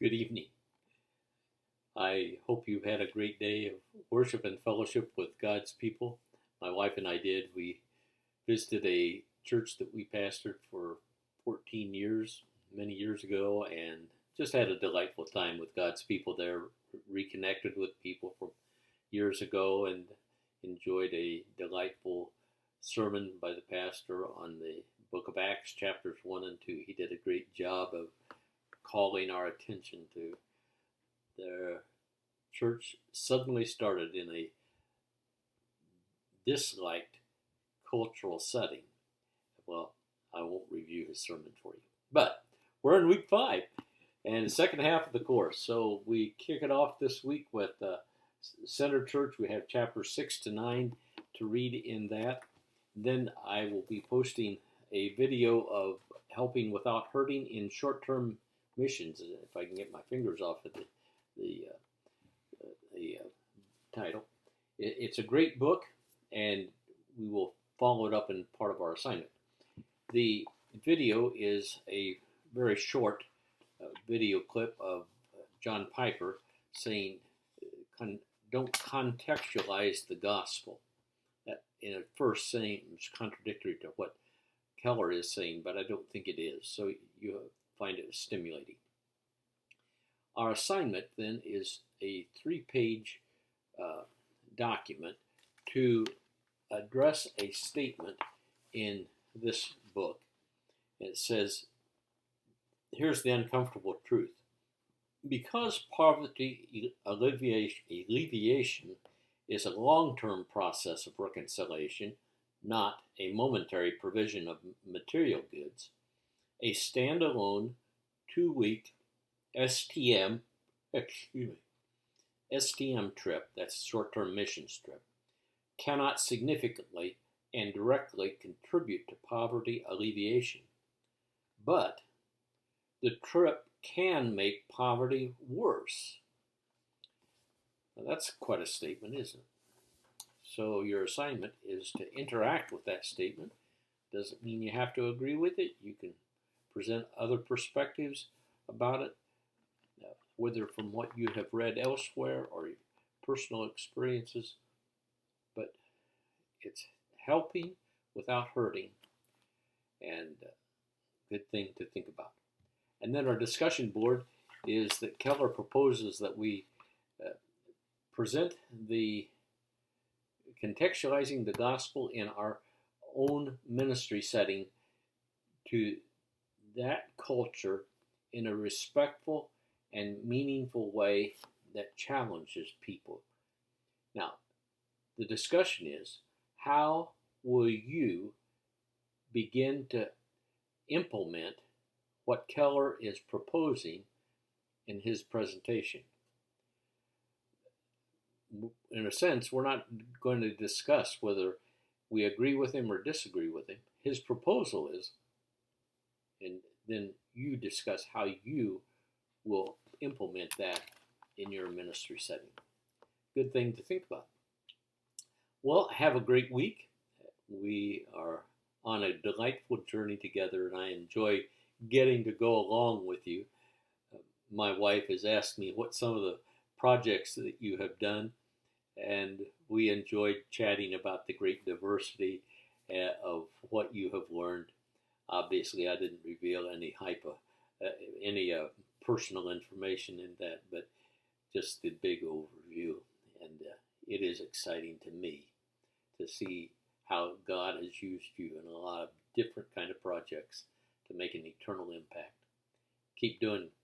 Good evening. I hope you've had a great day of worship and fellowship with God's people. My wife and I did. We visited a church that we pastored for 14 years, many years ago, and just had a delightful time with God's people there. Reconnected with people from years ago and enjoyed a delightful sermon by the pastor on the book of Acts, chapters 1 and 2. He did a great job of calling our attention to the church suddenly started in a disliked cultural setting. Well, I won't review his sermon for you. But we're in week 5 and the second half of the course. So we kick it off this week with Center Church. We have chapters 6 to 9 to read in that. Then I will be posting a video of helping without hurting in short-term missions, if I can get my fingers off of the title. It's a great book, and we will follow it up in part of our assignment. The video is a very short video clip of John Piper saying, don't contextualize the gospel. That in a first saying is contradictory to what Keller is saying, but I don't think it is. So you find it stimulating. Our assignment then is a 3-page document to address a statement in this book. It says, here's the uncomfortable truth. Because poverty alleviation is a long-term process of reconciliation, not a momentary provision of material goods, a standalone 2-week STM trip, that's short-term missions trip, cannot significantly and directly contribute to poverty alleviation. But the trip can make poverty worse. Now that's quite a statement, isn't it? So your assignment is to interact with that statement. Doesn't mean you have to agree with it. You can present other perspectives about it, whether from what you have read elsewhere or your personal experiences. But it's helping without hurting, and a good thing to think about. And then our discussion board is that Keller proposes that we present the contextualizing the gospel in our own ministry setting to that culture in a respectful and meaningful way that challenges people. Now, the discussion is, how will you begin to implement what Keller is proposing in his presentation? In a sense, we're not going to discuss whether we agree with him or disagree with him. His proposal is, and then you discuss how you will implement that in your ministry setting. Good thing to think about. Well, have a great week. We are on a delightful journey together, and I enjoy getting to go along with you. My wife has asked me what some of the projects that you have done, and we enjoyed chatting about the great diversity of what you have learned. Obviously, I didn't reveal any personal information in that, but just the big overview. And it is exciting to me to see how God has used you in a lot of different kind of projects to make an eternal impact. Keep doing